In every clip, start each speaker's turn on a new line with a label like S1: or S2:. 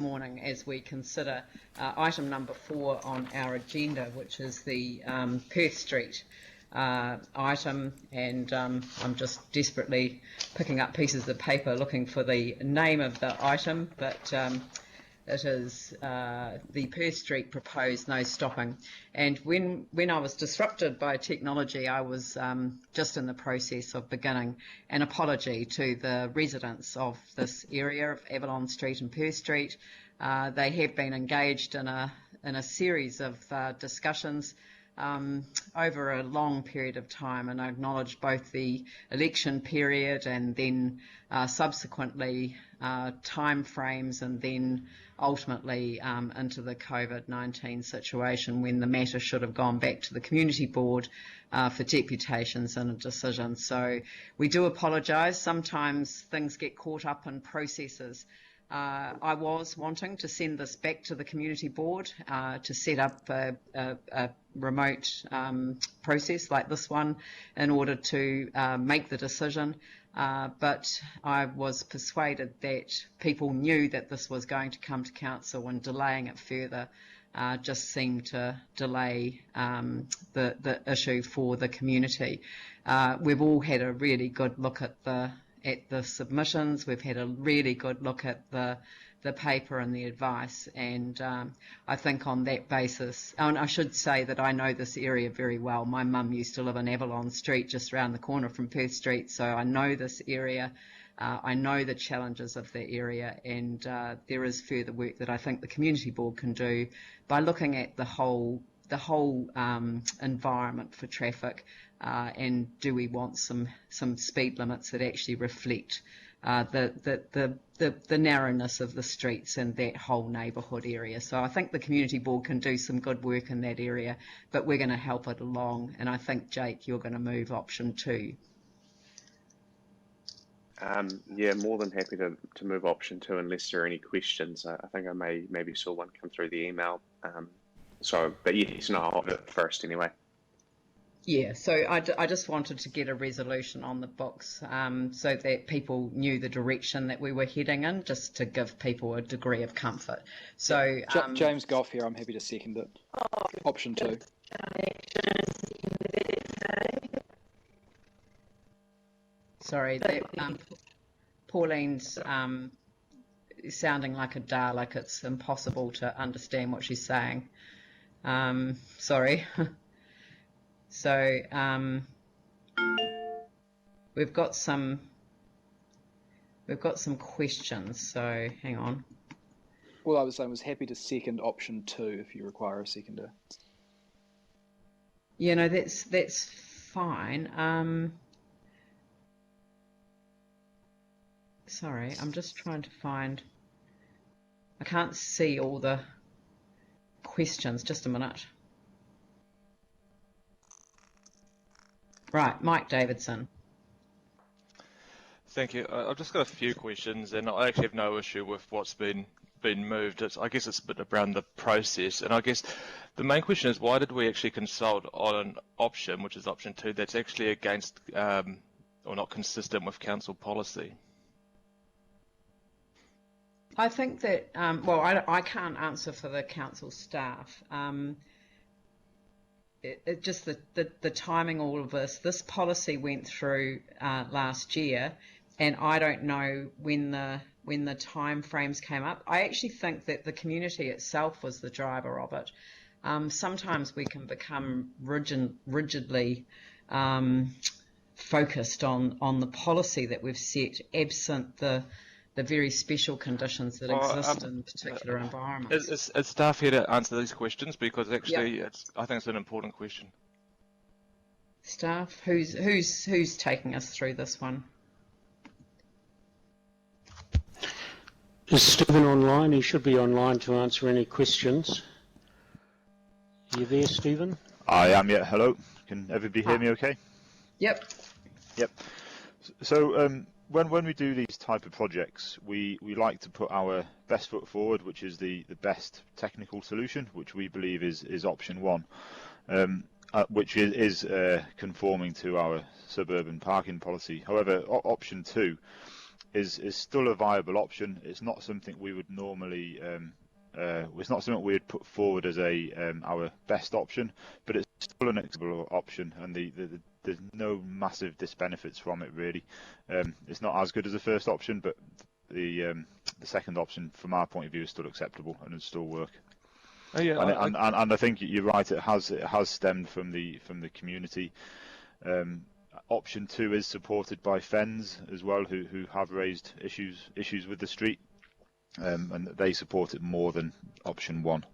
S1: morning as we consider item number 4 on our agenda, which is the Perth Street item, and I'm just desperately picking up pieces of paper looking for the name of the item, but it is the Perth Street proposed no stopping. And when I was disrupted by technology, I was just in the process of beginning an apology to the residents of this area of Avalon Street and Perth Street. They have been engaged in a series of discussions over a long period of time, and I acknowledge both the election period and then subsequently time frames, and then ultimately into the COVID-19 situation when the matter should have gone back to the community board for deputations and a decision. So we do apologise. Sometimes things get caught up in processes. I was wanting to send this back to the community board to set up a remote process like this one in order to make the decision, but I was persuaded that people knew that this was going to come to council, and delaying it further just seemed to delay the issue for the community. We've all had a really good look at the submissions. We've had a really good look at the paper and the advice, and I think on that basis, and I should say that I know this area very well. My mum used to live in Avalon Street, just around the corner from Perth Street, so I know this area. I know the challenges of the area, and there is further work that I think the community board can do by looking at the whole environment for traffic, and do we want some speed limits that actually reflect the narrowness of the streets and that whole neighbourhood area. So I think the community board can do some good work in that area, but we're going to help it along, and I think, Jake, you're going to move option 2.
S2: Yeah, more than happy to move option 2 unless there are any questions. I think I maybe saw one come through the email. But yes, no, I'll have it first anyway.
S1: Yeah, so I just wanted to get a resolution on the books so that people knew the direction that we were heading in, just to give people a degree of comfort. So
S3: James Goff here, I'm happy to second it. Option 2.
S1: Sorry, that, Pauline's sounding like a Dalek. It's impossible to understand what she's saying. Sorry. So we've got some questions. So hang on.
S3: All I was saying was happy to second option 2 if you require a seconder.
S1: You know, that's fine. Sorry, I'm just trying to find. I can't see all the questions. Just a minute. Right, Mike Davidson.
S4: Thank you. I've just got a few questions, and I actually have no issue with what's been moved. I guess it's a bit around the process, and I guess the main question is, why did we actually consult on an option, which is option 2, that's actually against or not consistent with council policy?
S1: I think that, well, I can't answer for the council staff. Just the timing, all of this policy went through last year, and I don't know when the time frames came up. I actually think that the community itself was the driver of it. Sometimes we can become rigidly focused on the policy that we've set, absent the very special conditions that exist in particular environments.
S4: Is staff here to answer these questions? Because actually, I think it's an important question.
S1: Staff, who's taking us through this one?
S5: Is Stephen online? He should be online to answer any questions. Are you there, Stephen?
S6: I am, yeah. Hello. Can everybody hear me okay?
S1: Yep.
S6: Yep. So when we do these type of projects, we like to put our best foot forward, which is the best technical solution, which we believe is option 1, which is conforming to our suburban parking policy. However, option 2 is still a viable option. It's not something we would normally it's not something we would put forward as our best option, but it's still an acceptable option, and there's no massive disbenefits from it really. It's not as good as the first option, but the second option, from our point of view, is still acceptable and it'll still work.
S4: Oh, yeah,
S6: and I think you're right. It has stemmed from the community. Option 2 is supported by Fens as well, who have raised issues with the street, and they support it more than option 1.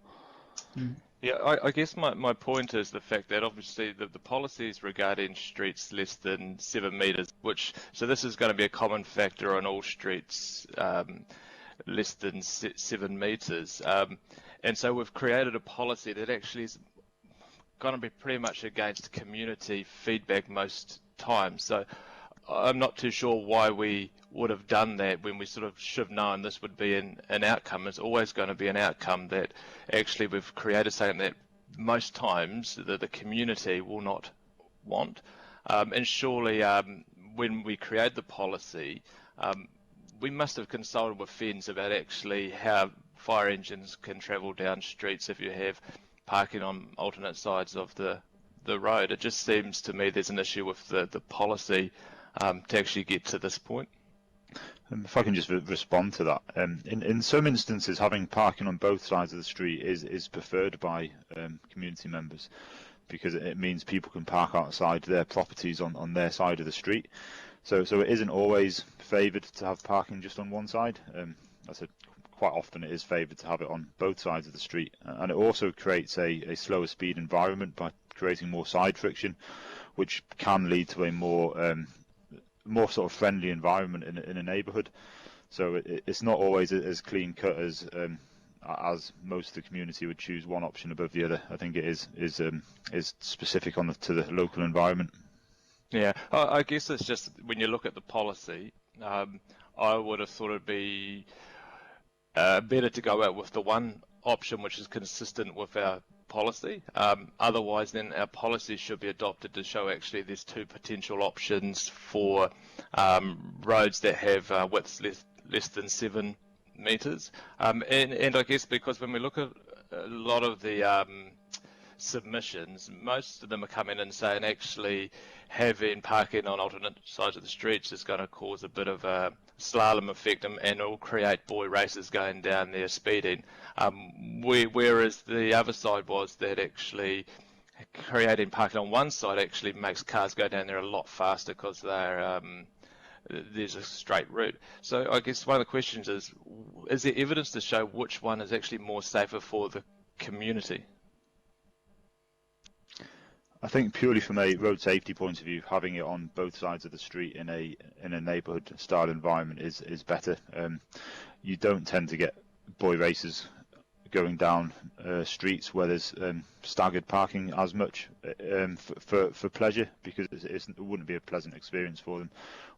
S4: Yeah, I guess my point is the fact that obviously the policies regarding streets less than 7 metres, so this is going to be a common factor on all streets less than 7 metres, and so we've created a policy that actually is going to be pretty much against community feedback most times. So I'm not too sure why we would have done that when we sort of should have known this would be an outcome. It's always going to be an outcome that actually we've created something that most times the community will not want. And surely when we create the policy, we must have consulted with Fens about actually how fire engines can travel down streets if you have parking on alternate sides of the road. It just seems to me there's an issue with the policy to actually get to this point.
S6: If I can just respond to that, in some instances, having parking on both sides of the street is preferred by community members, because it means people can park outside their properties on their side of the street. So it isn't always favoured to have parking just on one side. I said quite often it is favoured to have it on both sides of the street, and it also creates a slower speed environment by creating more side friction, which can lead to a more sort of friendly environment in a neighbourhood. So it's not always as clean cut as most of the community would choose one option above the other. I think it is specific to the local environment.
S4: Yeah, I guess it's just when you look at the policy, I would have thought it'd be better to go out with the one option which is consistent with our policy. Otherwise, then our policy should be adopted to show actually there's 2 potential options for roads that have widths less than 7 metres. And I guess because when we look at a lot of the submissions, most of them are coming in saying actually having parking on alternate sides of the streets is going to cause a bit of a slalom effect, and it will create boy races going down there speeding. Whereas the other side was that actually creating parking on one side actually makes cars go down there a lot faster because there's a straight route. So I guess one of the questions is there evidence to show which one is actually more safer for the community?
S6: I think purely from a road safety point of view, having it on both sides of the street in a neighbourhood style environment is better. You don't tend to get boy races going down streets where there's staggered parking as much for pleasure, because it wouldn't be a pleasant experience for them.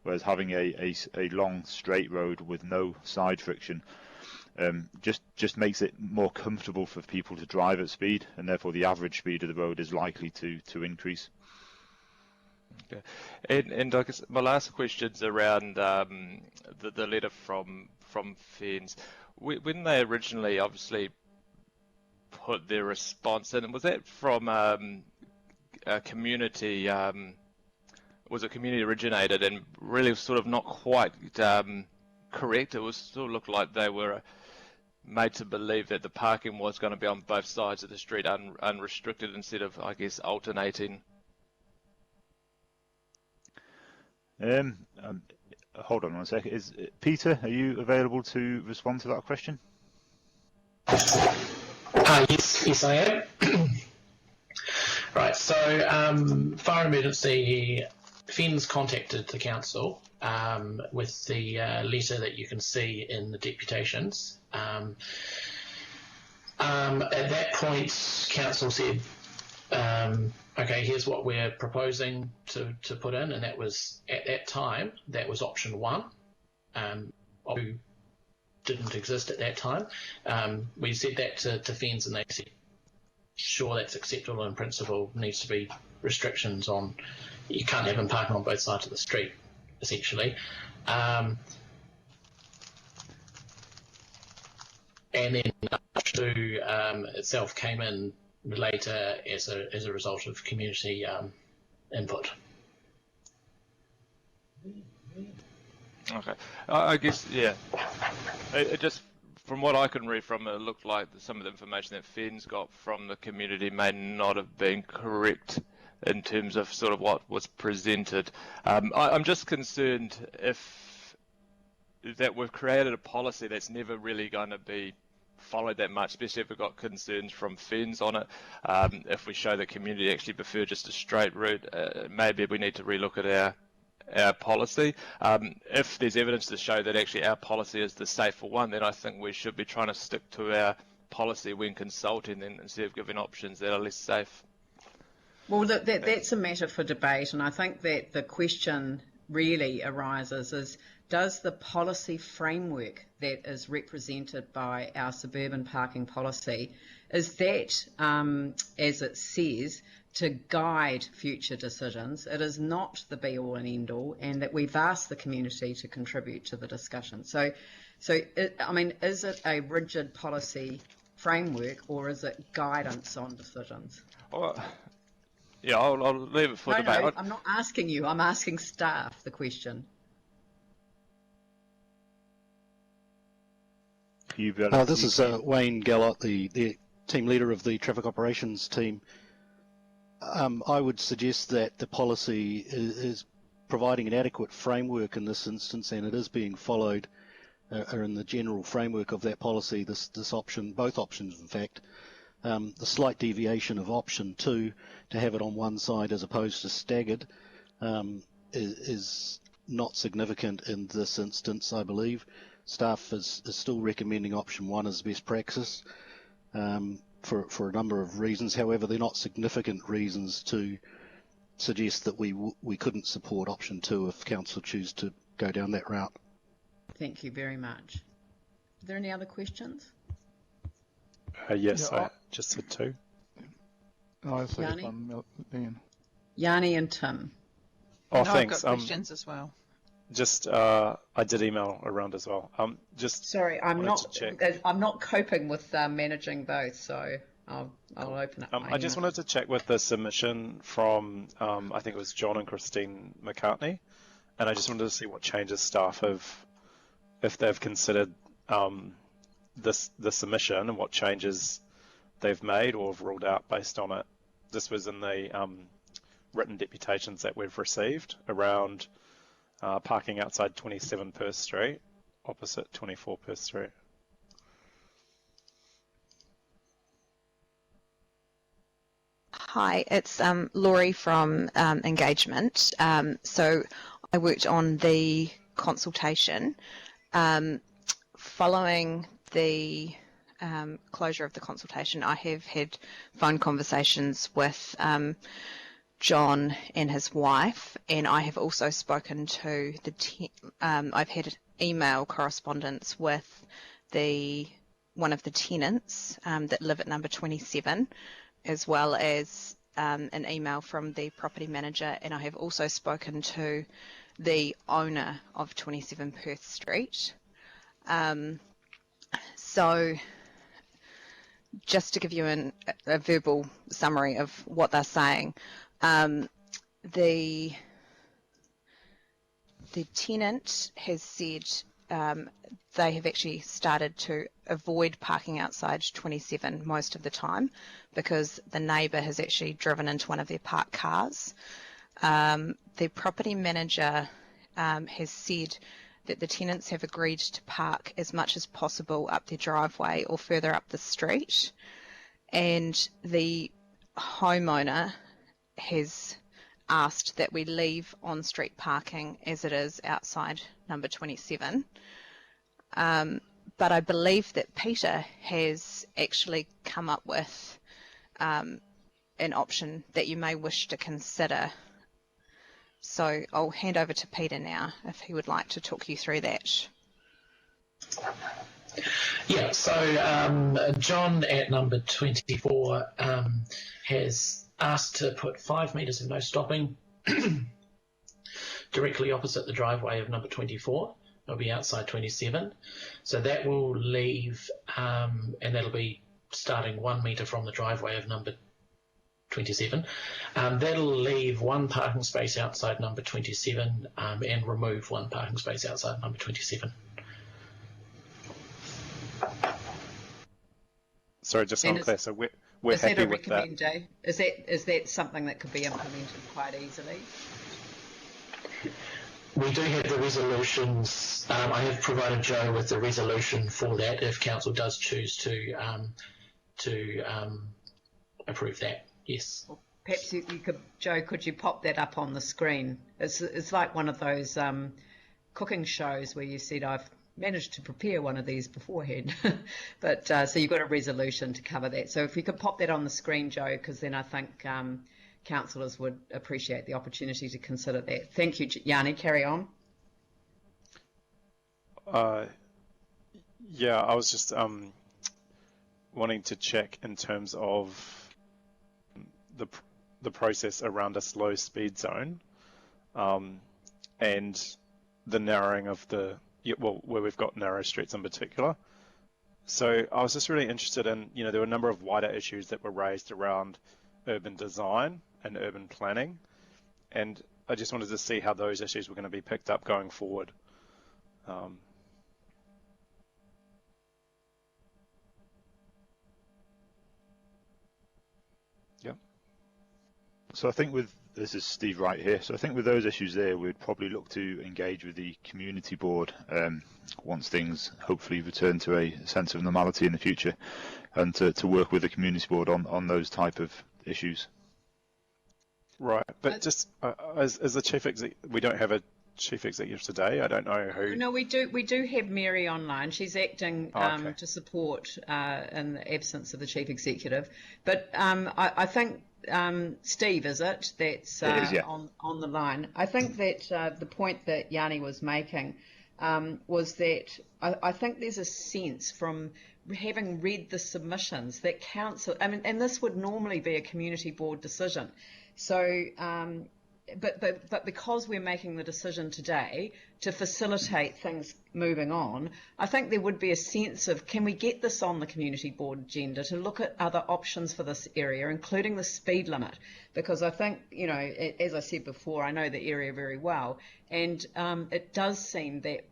S6: Whereas having a long straight road with no side friction just makes it more comfortable for people to drive at speed, and therefore the average speed of the road is likely to increase.
S4: Okay. And I guess my last question's around the letter from Fens. When they originally obviously put their response in, was that from a community? Was it community originated and really sort of not quite correct? It was still looked like they were made to believe that the parking was going to be on both sides of the street unrestricted instead of, I guess, alternating.
S6: Hold on one second. Peter, are you available to respond to that question?
S7: Yes, I am. Right, so fire emergency, Fens contacted the council with the letter that you can see in the deputations. At that point, council said, okay, here's what we're proposing to put in, and that was, at that time, that was option 1, who didn't exist at that time. We said that to Fens, and they said, sure, that's acceptable in principle, needs to be restrictions on, you can't have them parking on both sides of the street, essentially. and then option 2 itself came in later as a result of community input.
S4: Okay, I guess, yeah. It just, from what I can read from it, it looked like some of the information that Fenn's got from the community may not have been correct in terms of sort of what was presented. I'm just concerned that we've created a policy that's never really going to be followed that much, especially if we've got concerns from Fenn's on it. If we show the community actually prefer just a straight route, maybe we need to relook at our policy. If there's evidence to show that actually our policy is the safer one, then I think we should be trying to stick to our policy when consulting, then, instead of giving options that are less safe.
S1: Well, that's a matter for debate, and I think that the question really arises is, does the policy framework that is represented by our suburban parking policy, is that, as it says, to guide future decisions? It is not the be-all and end-all, and that we've asked the community to contribute to the discussion. So I mean, is it a rigid policy framework, or is it guidance on decisions?
S4: Yeah, I'll leave it for debate.
S1: No, I'm not asking you. I'm asking staff the question.
S8: This is Wayne Gallot, the team leader of the traffic operations team. I would suggest that the policy is providing an adequate framework in this instance, and it is being followed, are in the general framework of that policy. This option, both options, in fact. The slight deviation of option 2 to have it on one side as opposed to staggered is not significant in this instance, I believe. Staff is still recommending option 1 as best practice for a number of reasons. However, they're not significant reasons to suggest that we couldn't support option 2 if council choose to go down that route.
S1: Thank you very much. Are there any other questions?
S9: Yes, I just said 2.
S3: I see
S1: Yanni?
S3: one, Ian.
S1: Yanni and Tim.
S9: Oh,
S10: No,
S9: thanks.
S10: I've got questions as well.
S9: Just, I did email around as well.
S1: Sorry, I'm not coping with managing both, so I'll open up.
S9: I just wanted to check with the submission from I think it was John and Christine McCartney, and I just wanted to see what changes staff have, if they've considered the submission and what changes they've made or have ruled out based on it. This was in the written deputations that we've received around parking outside 27 Perth Street, opposite 24 Perth Street.
S10: Hi, it's Laurie from Engagement. So I worked on the consultation. Following the closure of the consultation, I have had phone conversations with John and his wife, and I have also spoken to I've had email correspondence with one of the tenants that live at number 27, as well as an email from the property manager, and I have also spoken to the owner of 27 Perth Street. So just to give you a verbal summary of what they're saying, the tenant has said they have actually started to avoid parking outside 27 most of the time because the neighbour has actually driven into one of their parked cars. The property manager has said that the tenants have agreed to park as much as possible up their driveway or further up the street, and the homeowner has asked that we leave on-street parking as it is outside number 27. But I believe that Peter has actually come up with an option that you may wish to consider. So I'll hand over to Peter now if he would like to talk you through that.
S7: Yeah, so John at number 24 has asked to put 5 metres of no stopping directly opposite the driveway of number 24. It'll be outside 27. So that will leave, and that'll be starting 1 metre from the driveway of number 27. That'll leave one parking space outside number 27 and remove one parking space outside number 27.
S9: Sorry, just so I'm clear. So we're happy with that.
S1: Is that something that could be implemented quite easily?
S7: We do have the resolutions. I have provided Joe with the resolution for that if council does choose to approve that. Yes.
S1: Well, perhaps you could, Joe. Could you pop that up on the screen? It's like one of those cooking shows where you said I've managed to prepare one of these beforehand, but so you've got a resolution to cover that. So if you could pop that on the screen, Joe, because then I think councillors would appreciate the opportunity to consider that. Thank you, Yanni. Carry on.
S9: Yeah, I was just wanting to check in terms of the process around a slow speed zone and the narrowing of where we've got narrow streets in particular. So I was just really interested in, there were a number of wider issues that were raised around urban design and urban planning, and I just wanted to see how those issues were going to be picked up going forward.
S6: Yeah. So I think this is Steve Wright here. So I think with those issues there, we'd probably look to engage with the community board once things hopefully return to a sense of normality in the future, and to work with the community board on those type of issues.
S9: Right, but just as the chief executive, we don't have a chief executive today. I don't know who.
S1: No, we do. We do have Mary online. She's acting
S9: okay.
S1: to support in the absence of the chief executive. But I think Steve, is it? That's
S6: yeah.
S1: on the line. I think that the point that Yanni was making was that I think there's a sense from having read the submissions that council. I mean, and this would normally be a community board decision. So, but because we're making the decision today to facilitate things moving on, I think there would be a sense of, can we get this on the community board agenda to look at other options for this area, including the speed limit? Because I think, as I said before, I know the area very well, and it does seem that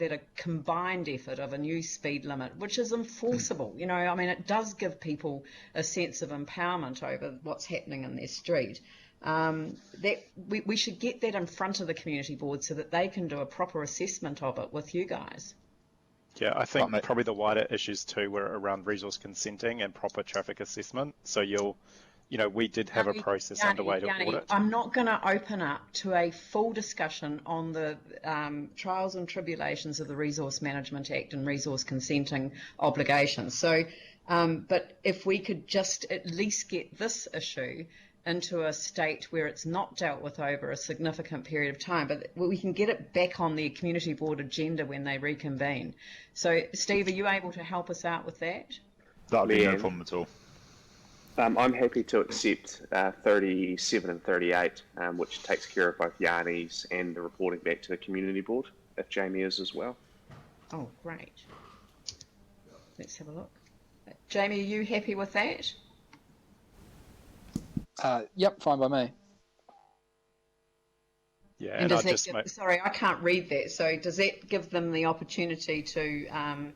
S1: a combined effort of a new speed limit, which is enforceable, I mean, it does give people a sense of empowerment over what's happening in their street. That we should get that in front of the community board so that they can do a proper assessment of it with you guys.
S9: Yeah, I think probably the wider issues too were around resource consenting and proper traffic assessment. So we did have a process underway to audit.
S1: I'm not going to open up to a full discussion on the trials and tribulations of the Resource Management Act and resource consenting obligations. So, but if we could just at least get this issue into a state where it's not dealt with over a significant period of time, but we can get it back on the community board agenda when they reconvene. So, Steve, are you able to help us out with that?
S6: That'll be no problem at all.
S2: I'm happy to accept 37 and 38, which takes care of both Yanni's and the reporting back to the community board, if Jamie is as well.
S1: Oh, great. Let's have a look. Jamie, are you happy with that?
S3: Yep, fine by me.
S9: Yeah,
S1: and does that give, sorry, I can't read that. So does that give them the opportunity to?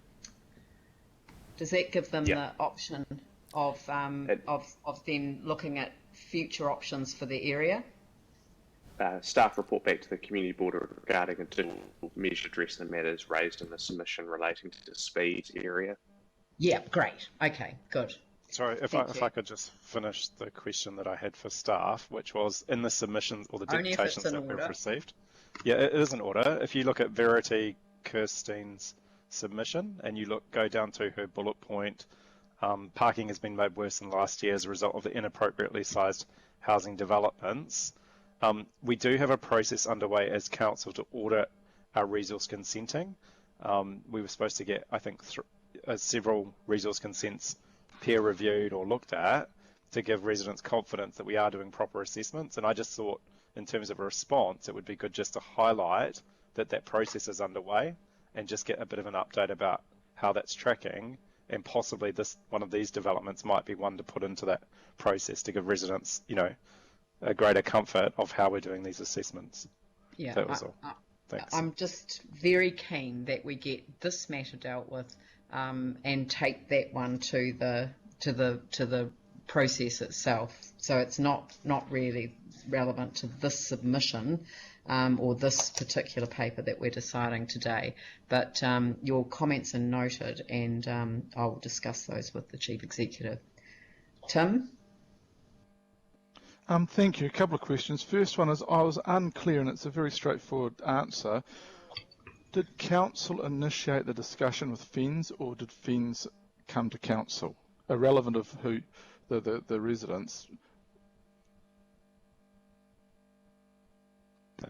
S1: Does that give them the option of then looking at future options for the area?
S2: Staff report back to the community board regarding a measure addressing the matters raised in the submission relating to the speed area.
S1: Yeah, great. Okay, good.
S9: Sorry, if I could just finish the question that I had for staff, which was in the submissions or the dictations that we've received. Yeah, it is an order. If you look at Verity Kirstein's submission and you go down to her bullet point, parking has been made worse than last year as a result of the inappropriately sized housing developments. We do have a process underway as council to audit our resource consenting. We were supposed to get, I think, several resource consents peer reviewed or looked at to give residents confidence that we are doing proper assessments. And I just thought in terms of a response, it would be good just to highlight that process is underway and just get a bit of an update about how that's tracking, and possibly one of these developments might be one to put into that process to give residents, a greater comfort of how we're doing these assessments.
S1: Yeah,
S9: that was all. Thanks.
S1: I'm just very keen that we get this matter dealt with and take that one to the process itself. So it's not really relevant to this submission or this particular paper that we're deciding today. But your comments are noted, and I will discuss those with the Chief Executive. Tim?
S11: Thank you. A couple of questions. First one is, I was unclear, and it's a very straightforward answer. Did council initiate the discussion with FENZ, or did FENZ come to council? Irrelevant of who the residents.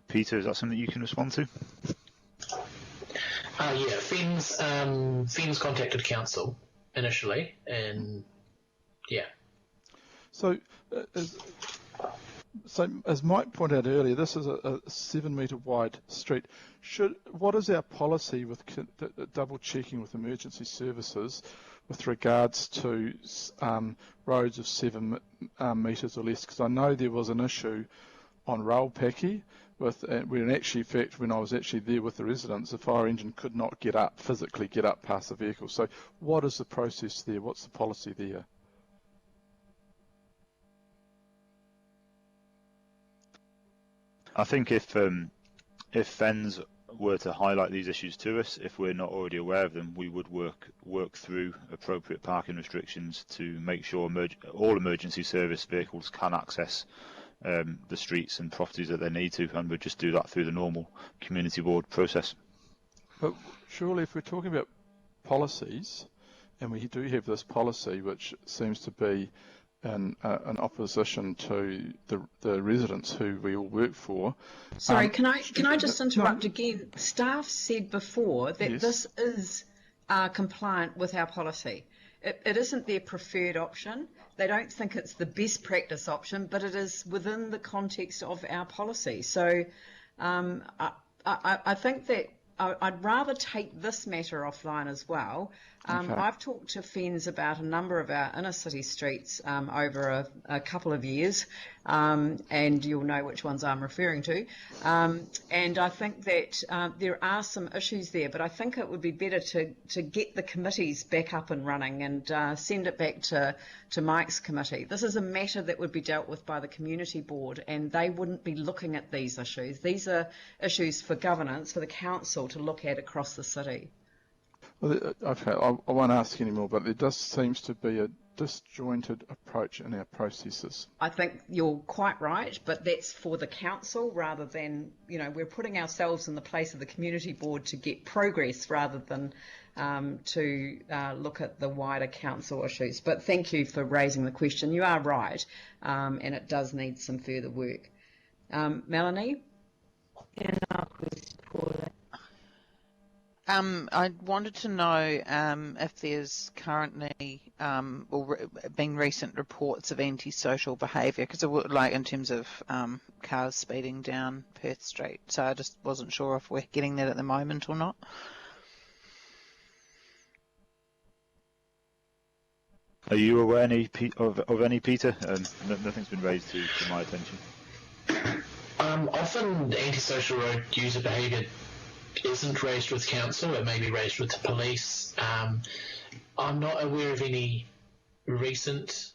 S6: Peter, is that something you can respond to?
S7: Yeah, FENZ contacted council initially, and yeah.
S11: So as Mike pointed out earlier, this is a 7-metre wide street. What is our policy with double checking with emergency services with regards to roads of 7 metres or less? Because I know there was an issue on Raupaki when I was actually there with the residents, the fire engine could not physically get up past the vehicle. So what is the process there? What's the policy there?
S6: I think if FENZ were to highlight these issues to us, if we're not already aware of them, we would work through appropriate parking restrictions to make sure all emergency service vehicles can access the streets and properties that they need to, and we'd just do that through the normal community board process.
S11: But surely if we're talking about policies, and we do have this policy which seems to be in opposition to the residents who we all work for.
S1: Sorry, can I just interrupt again? Staff said before that
S11: yes.
S1: This is compliant with our policy. It isn't their preferred option. They don't think it's the best practice option, but it is within the context of our policy. So I think that I'd rather take this matter offline as well.
S11: Okay.
S1: I've talked to FENZ about a number of our inner city streets over a couple of years, and you'll know which ones I'm referring to. And I think that there are some issues there, but I think it would be better to get the committees back up and running and send it back to Mike's committee. This is a matter that would be dealt with by the community board, and they wouldn't be looking at these issues. These are issues for governance, for the council to look at across the city.
S11: Well, okay, I won't ask anymore, but there does seems to be a disjointed approach in our processes.
S1: I think you're quite right, but that's for the council rather than, we're putting ourselves in the place of the community board to get progress rather than to look at the wider council issues. But thank you for raising the question. You are right, and it does need some further work. Melanie?
S12: I wanted to know if there's currently been recent reports of antisocial behaviour, because like in terms of cars speeding down Perth Street. So I just wasn't sure if we're getting that at the moment or not.
S6: Are you aware of any, Peter? Nothing's been raised to my attention.
S7: Often antisocial road user behaviour isn't raised with council, it may be raised with the police. I'm not aware of any recent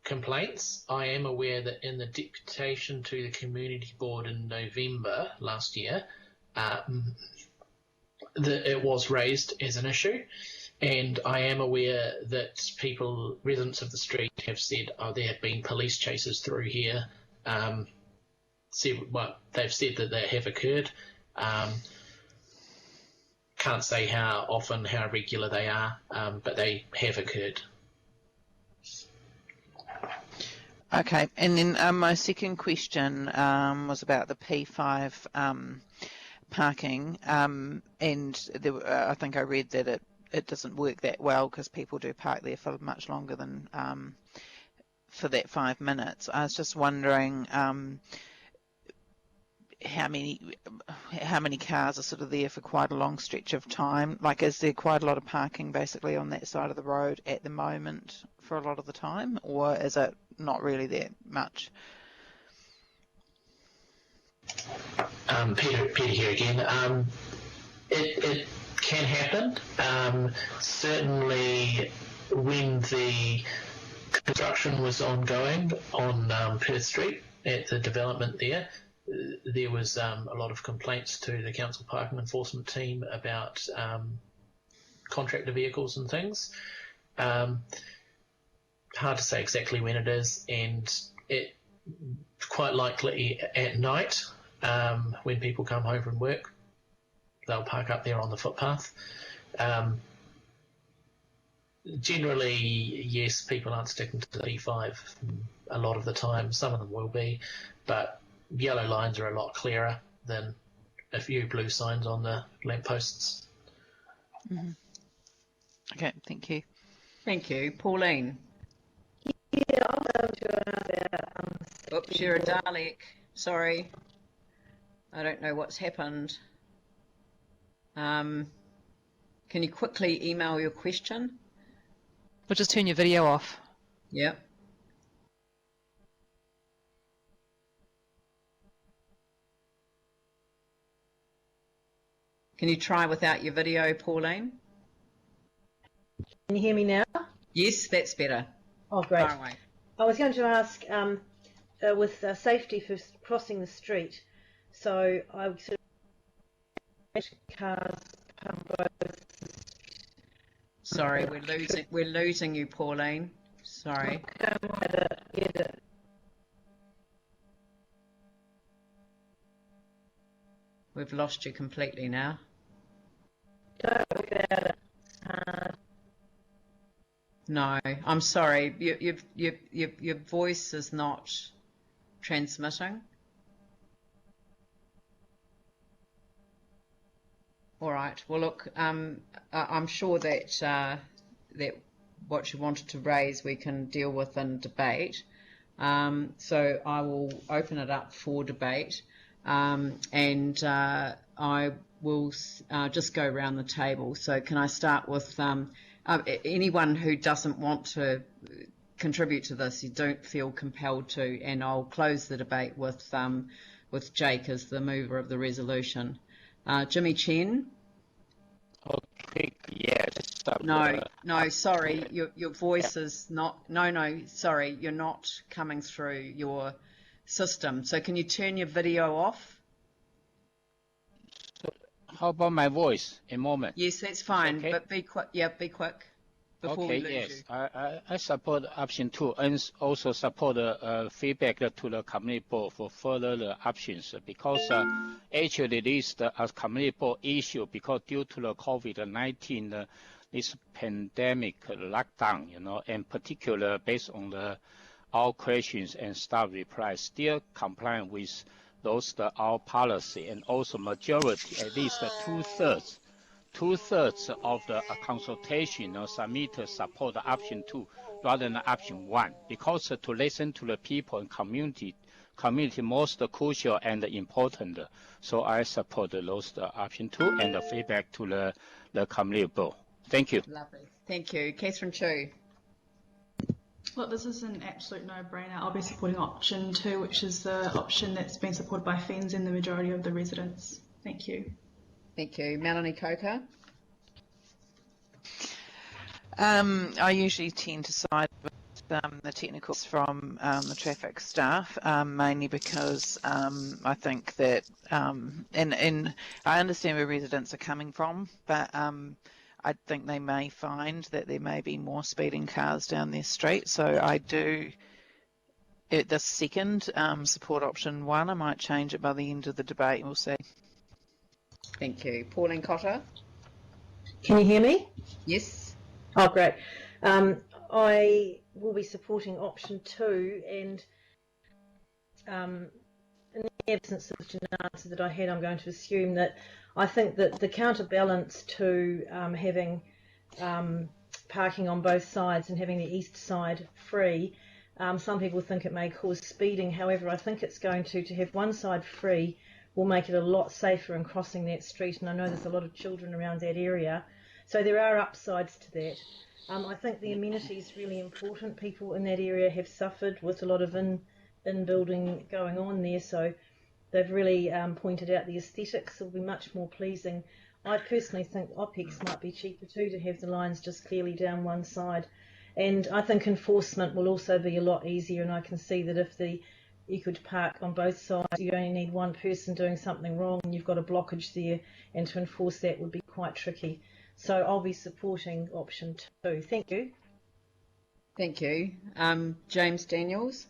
S7: complaints. I am aware that in the deputation to the community board in November last year, that it was raised as an issue, and I am aware that residents of the street have said, there have been police chases through here. They've said that they have occurred. Can't say how often, how regular they are, but they have occurred.
S12: Okay, and then my second question was about the P5 parking, and I think I read that it doesn't work that well because people do park there for much longer than for that 5 minutes. I was just wondering, how many cars are sort of there for quite a long stretch of time? Like, is there quite a lot of parking basically on that side of the road at the moment for a lot of the time, or is it not really that much?
S7: Peter here again. It can happen. Certainly, when the construction was ongoing on Perth Street at the development there was a lot of complaints to the council parking enforcement team about contractor vehicles and things. Hard to say exactly when it is, and it quite likely at night when people come home from work, they'll park up there on the footpath. Generally, yes, people aren't sticking to the P5 a lot of the time. Some of them will be, but yellow lines are a lot clearer than a few blue signs on the lampposts.
S12: Mm-hmm. Okay, thank you.
S1: Thank you. Pauline?
S13: Yeah, I'll go to
S1: Oops, you're a Dalek. Sorry. I don't know what's happened. Can you quickly email your question?
S14: Or just turn your video off.
S1: Yep. Can you try without your video, Pauline?
S13: Can you hear me now?
S1: Yes, that's better.
S13: Oh, great.
S1: Far away.
S13: I was going to ask with safety for crossing the street. So I would sort of cars come both.
S1: Sorry, we're losing you, Pauline. Sorry. We've lost you completely now. No, I'm sorry. Your voice is not transmitting. All right. Well, look, I'm sure that that what you wanted to raise we can deal with in debate. So I will open it up for debate, and I will just go around the table. So can I start with anyone who doesn't want to contribute to this? You don't feel compelled to, and I'll close the debate with Jake as the mover of the resolution. Jimmy Chen.
S15: Okay, yes.
S1: No, sorry, your voice is not, no, sorry, you're not coming through your system. So can you turn your video off?
S15: How about my voice? A moment.
S1: Yes, that's fine,
S15: okay?
S1: But be quick. Yeah, be quick. Before
S15: okay,
S1: we lose
S15: yes.
S1: you.
S15: I support option 2 and also support feedback to the community board for further the options because actually this is a community board issue because due to the COVID-19 this pandemic lockdown, and particular based on our questions and staff replies, still compliant with those our policy, and also majority, at least 2/3 of the consultation submitted support option 2 rather than option 1 because to listen to the people and community most crucial and important. So I support those option 2 and the feedback to the community board. Thank you.
S1: Lovely. Thank you. Catherine Chu.
S16: Look, this is an absolute no-brainer. I'll be supporting option 2, which is the option that's been supported by FENZ and the majority of the residents. Thank you.
S1: Thank you. Melanie Coker.
S12: I usually tend to side with the technicals from the traffic staff, mainly because I think that, and I understand where residents are coming from, but I think they may find that there may be more speeding cars down their street. So I do, at the second, support option 1. I might change it by the end of the debate. We'll see.
S1: Thank you. Pauline Cotter.
S13: Can you hear me?
S1: Yes.
S13: Oh, great. I will be supporting option 2, and in the absence of an answer that I had, I'm going to assume that I think that the counterbalance to having parking on both sides and having the east side free, some people think it may cause speeding. However, I think it's going to have one side free will make it a lot safer in crossing that street, and I know there's a lot of children around that area. So there are upsides to that. I think the amenity is really important. People in that area have suffered with a lot of in-building going on there, so they've really pointed out the aesthetics will be much more pleasing. I personally think OPEX might be cheaper too, to have the lines just clearly down one side. And I think enforcement will also be a lot easier, and I can see that if you could park on both sides, you only need one person doing something wrong and you've got a blockage there, and to enforce that would be quite tricky. So I'll be supporting option 2. Thank you.
S1: Thank you. James Daniels.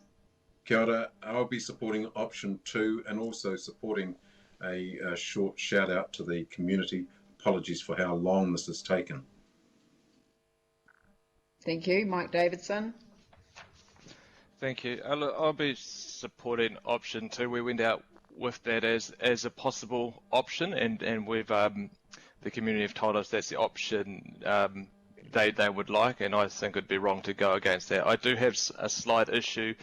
S17: Kia ora. I'll be supporting option 2 and also supporting a short shout out to the community. Apologies for how long this has taken.
S1: Thank you. Mike Davidson.
S4: Thank you. I'll be supporting option 2. We went out with that as a possible option, and we've the community have told us that's the option they would like, and I think it'd be wrong to go against that. I do have a slight issue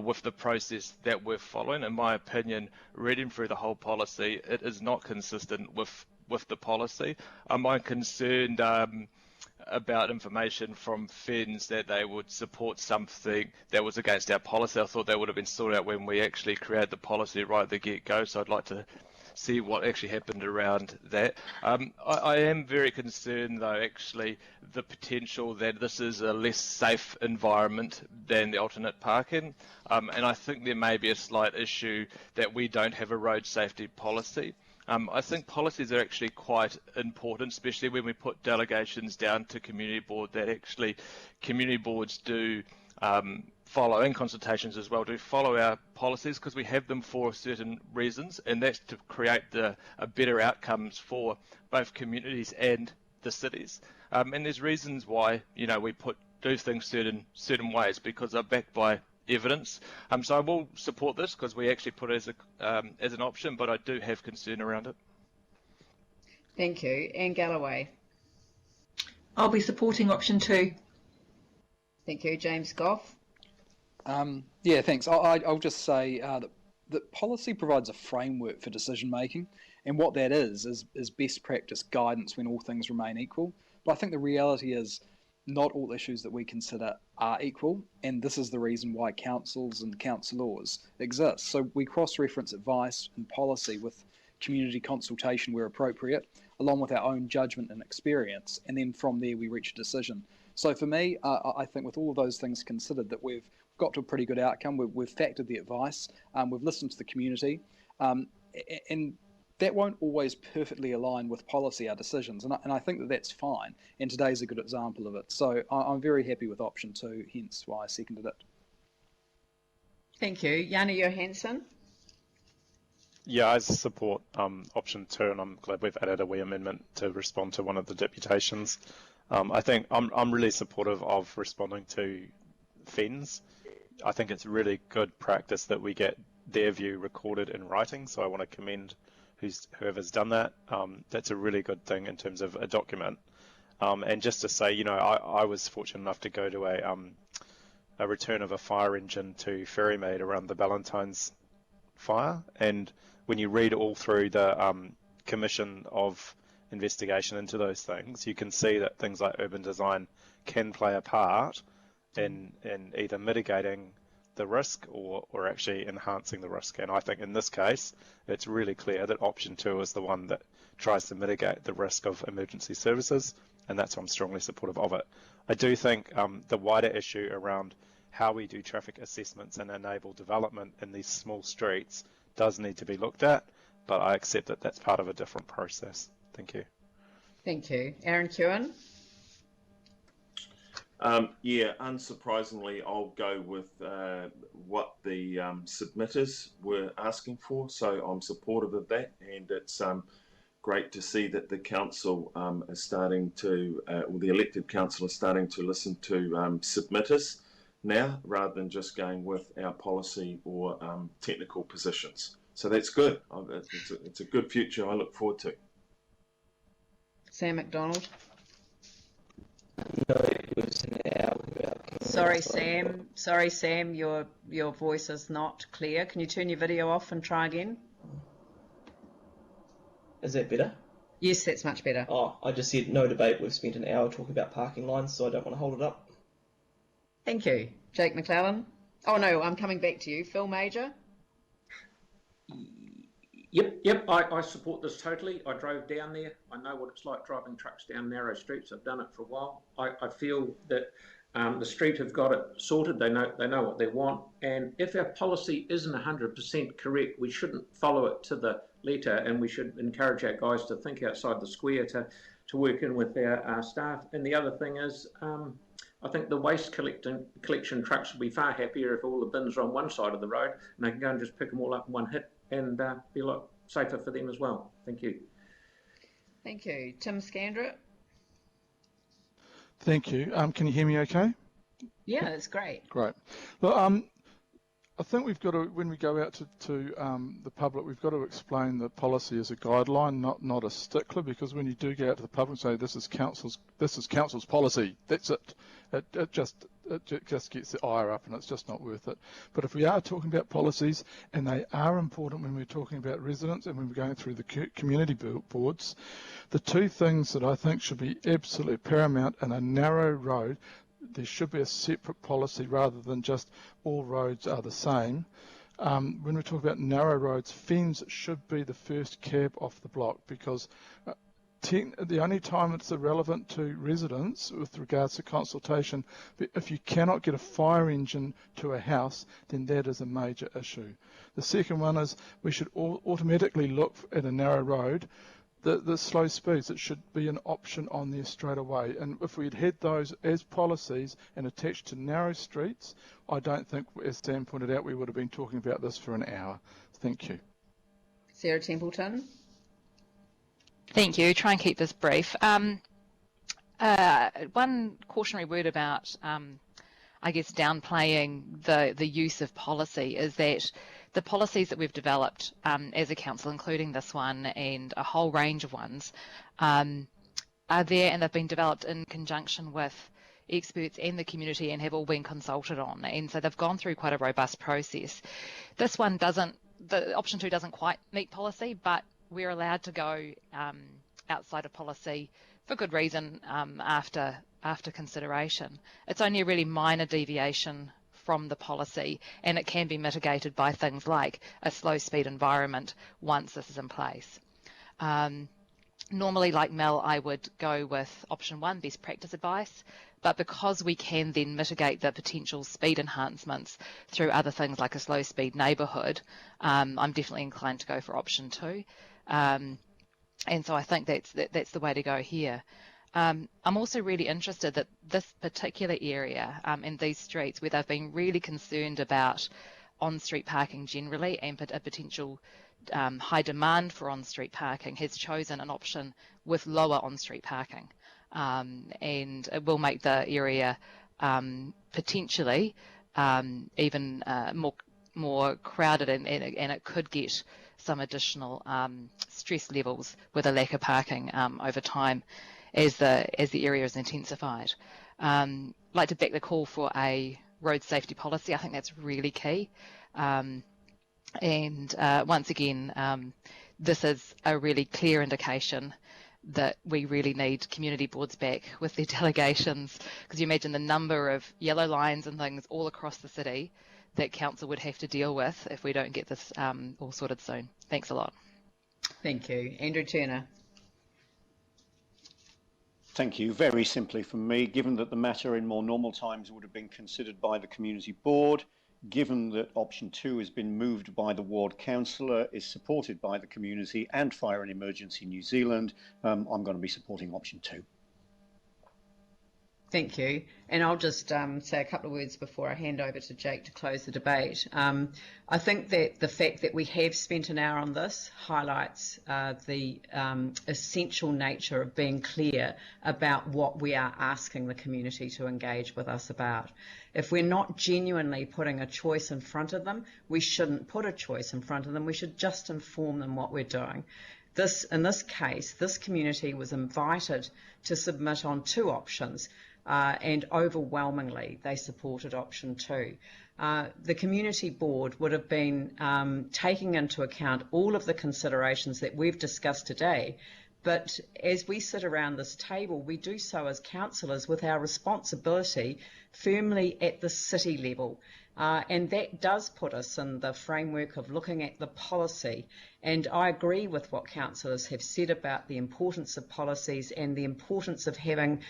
S4: with the process that we're following. In my opinion, reading through the whole policy, it is not consistent with the policy. I'm concerned about information from FENS that they would support something that was against our policy. I thought that would have been sorted out when we actually created the policy right at the get-go, so I'd like to see what actually happened around that. I am very concerned, though, actually, the potential that this is a less safe environment than the alternate parking, and I think there may be a slight issue that we don't have a road safety policy. I think policies are actually quite important, especially when we put delegations down to community board, that actually community boards do follow, and consultations as well, do follow our policies, because we have them for certain reasons, and that's to create a better outcomes for both communities and the cities. And there's reasons why, you know, we do things certain ways, because they're backed by evidence. So I will support this because we actually put it as an option, but I do have concern around it.
S1: Thank you. Anne Galloway.
S18: I'll be supporting option 2.
S1: Thank you. James Goff.
S3: Yeah, thanks. I'll just say that policy provides a framework for decision making, and what that is best practice guidance when all things remain equal. But I think the reality is not all issues that we consider are equal, and this is the reason why councils and councillors exist. So we cross-reference advice and policy with community consultation where appropriate, along with our own judgment and experience, and then from there we reach a decision. So for me, I think with all of those things considered, that we've got to a pretty good outcome. We've factored the advice, we've listened to the community, and that won't always perfectly align with policy, our decisions, and I think that that's fine, and today's a good example of it. So I'm very happy with option 2, hence why I seconded it.
S1: Thank you. Jana Johansson.
S9: Yeah, I support option 2, and I'm glad we've added a wee amendment to respond to one of the deputations. I think I'm really supportive of responding to FENS. I think it's really good practice that we get their view recorded in writing, so I want to commend whoever's done that. That's a really good thing in terms of a document. And just to say, you know, I was fortunate enough to go to a return of a fire engine to Ferrymead around the Ballantyne's fire, and when you read all through the commission of investigation into those things, you can see that things like urban design can play a part in either mitigating the risk or actually enhancing the risk. And I think in this case, it's really clear that option 2 is the one that tries to mitigate the risk of emergency services, and that's why I'm strongly supportive of it. I do think the wider issue around how we do traffic assessments and enable development in these small streets does need to be looked at, but I accept that that's part of a different process. Thank you.
S1: Thank you. Aaron Kewen.
S19: Yeah, unsurprisingly, I'll go with what the submitters were asking for, so I'm supportive of that, and it's great to see that the council is starting to, or the elected council is starting to listen to submitters now, rather than just going with our policy or technical positions. So that's good. It's a good future I look forward to.
S1: Sam McDonald.
S20: No, it was now.
S1: Sorry, Sam. Your voice is not clear. Can you turn your video off and try again?
S20: Is that better?
S1: Yes, that's much better.
S20: Oh, I just said no debate. We've spent an hour talking about parking lines, so I don't want to hold it up.
S1: Thank you. Jake McClellan. Oh no, I'm coming back to you. Phil Major.
S21: Yep, I support this totally. I drove down there. I know what it's like driving trucks down narrow streets. I've done it for a while. I feel that the street have got it sorted. They know what they want. And if our policy isn't 100% correct, we shouldn't follow it to the letter, and we should encourage our guys to think outside the square to work in with our staff. And the other thing is, I think the waste collection trucks would be far happier if all the bins are on one side of the road and they can go and just pick them all up in one hit and be a lot safer for them as well. Thank you.
S1: Thank you. Tim Scandrett.
S11: Thank you. Can you hear me okay?
S1: Yeah, that's great.
S11: Great. Well, I think we've got to, when we go out to the public, we've got to explain the policy as a guideline, not a stickler, because when you do go out to the public and say this is council's policy, that's it. It just gets the ire up, and it's just not worth it. But if we are talking about policies, and they are important when we're talking about residents and when we're going through the community boards, the two things that I think should be absolutely paramount in a narrow road, there should be a separate policy rather than just all roads are the same. When we talk about narrow roads, fens should be the first cab off the block, because the only time it's irrelevant to residents with regards to consultation, if you cannot get a fire engine to a house, then that is a major issue. The second one is we should automatically look at a narrow road. The slow speeds, it should be an option on there straight away. And if we'd had those as policies and attached to narrow streets, I don't think, as Sam pointed out, we would have been talking about this for an hour. Thank you.
S1: Sarah Templeton.
S14: Thank you. Try and keep this brief. One cautionary word about, I guess, downplaying the use of policy is that the policies that we've developed as a council, including this one and a whole range of ones, are there, and they've been developed in conjunction with experts and the community and have all been consulted on. And so they've gone through quite a robust process. This one doesn't, the option 2 doesn't quite meet policy, but we're allowed to go outside of policy for good reason after consideration. It's only a really minor deviation from the policy, and it can be mitigated by things like a slow speed environment once this is in place. Normally, like Mel, I would go with option 1, best practice advice, but because we can then mitigate the potential speed enhancements through other things like a slow speed neighbourhood, I'm definitely inclined to go for option 2. And so I think that's the way to go here. I'm also really interested that this particular area in these streets where they've been really concerned about on-street parking generally and a potential high demand for on-street parking has chosen an option with lower on-street parking. And it will make the area potentially even more crowded, and it could get some additional stress levels with a lack of parking over time as the area is intensified. I'd like to back the call for a road safety policy. I think that's really key. And once again, this is a really clear indication that we really need community boards back with their delegations, because you imagine the number of yellow lines and things all across the city that council would have to deal with if we don't get this all sorted soon. Thanks a lot.
S1: Thank you. Andrew Turner.
S22: Thank you. Very simply from me, given that the matter in more normal times would have been considered by the community board, given that option 2 has been moved by the ward councillor, is supported by the community and Fire and Emergency New Zealand, I'm going to be supporting option 2.
S1: Thank you. And I'll just say a couple of words before I hand over to Jake to close the debate. I think that the fact that we have spent an hour on this highlights the essential nature of being clear about what we are asking the community to engage with us about. If we're not genuinely putting a choice in front of them, we shouldn't put a choice in front of them. We should just inform them what we're doing. In this case, this community was invited to submit on 2 options. and overwhelmingly they supported option 2. The community board would have been taking into account all of the considerations that we've discussed today, but as we sit around this table, we do so as councillors with our responsibility firmly at the city level. And that does put us in the framework of looking at the policy. And I agree with what councillors have said about the importance of policies and the importance of having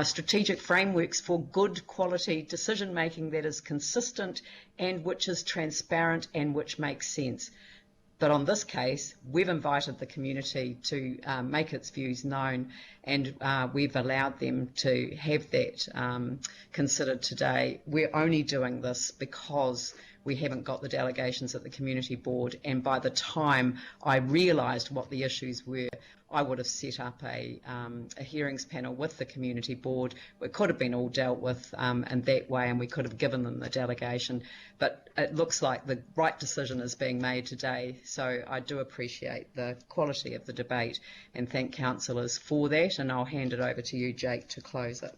S1: strategic frameworks for good quality decision making that is consistent and which is transparent and which makes sense. But on this case, we've invited the community to make its views known, and we've allowed them to have that considered today. We're only doing this because we haven't got the delegations at the community board, and by the time I realised what the issues were, I would have set up a hearings panel with the community board. It could have been all dealt with in that way, and we could have given them the delegation. But it looks like the right decision is being made today, so I do appreciate the quality of the debate and thank councillors for that, and I'll hand it over to you, Jake, to close it.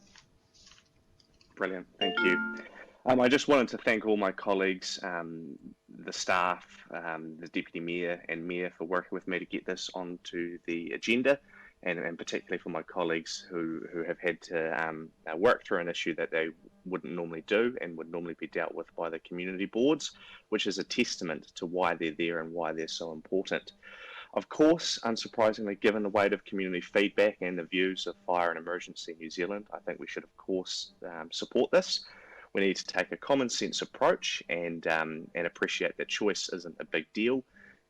S2: Brilliant, thank you. I just wanted to thank all my colleagues, the staff, the Deputy Mayor and Mayor for working with me to get this onto the agenda, and particularly for my colleagues who have had to work through an issue that they wouldn't normally do and would normally be dealt with by the community boards, which is a testament to why they're there and why they're so important. Of course, unsurprisingly, given the weight of community feedback and the views of Fire and Emergency New Zealand, I think we should, of course, support this. We need to take a common sense approach and appreciate that choice isn't a big deal,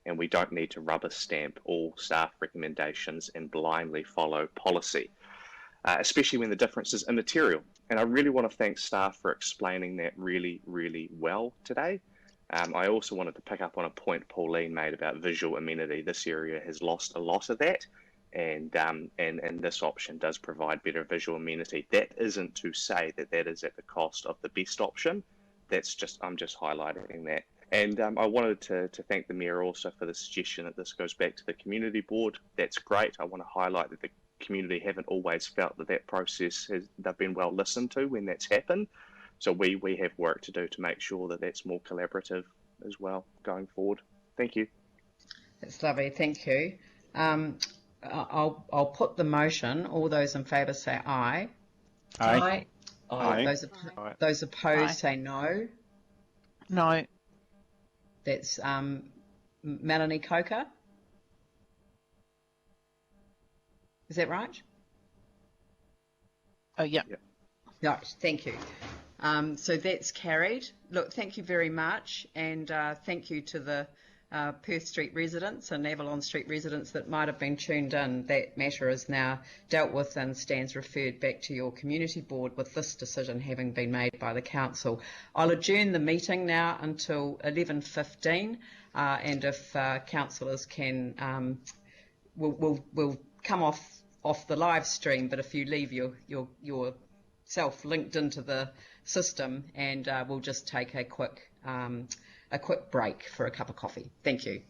S2: and we don't need to rubber stamp all staff recommendations and blindly follow policy, especially when the difference is immaterial. And I really want to thank staff for explaining that really, really well today. I also wanted to pick up on a point Pauline made about visual amenity. This area has lost a lot of that, and this option does provide better visual amenity. That isn't to say that that is at the cost of the best option. I'm just highlighting that. And I wanted to thank the Mayor also for the suggestion that this goes back to the community board. That's great. I want to highlight that the community haven't always felt that process they've been well listened to when that's happened. So we have work to do to make sure that that's more collaborative as well going forward. Thank you.
S1: That's lovely. Thank you. I'll put the motion. All those in favour say aye.
S20: Aye.
S1: Aye. Those opposed
S12: Aye.
S1: say no.
S12: No.
S1: That's Melanie Coker. Is that right?
S12: Oh, yeah.
S1: Right, thank you. So that's carried. Look, thank you very much, and thank you to the Perth Street residents and Avalon Street residents that might have been tuned in. That matter is now dealt with and stands referred back to your community board with this decision having been made by the council. I'll adjourn the meeting now until 11:15, and if councillors can, we'll come off the live stream, but if you leave yourself linked into the system, and we'll just take a quick break for a cup of coffee. Thank you.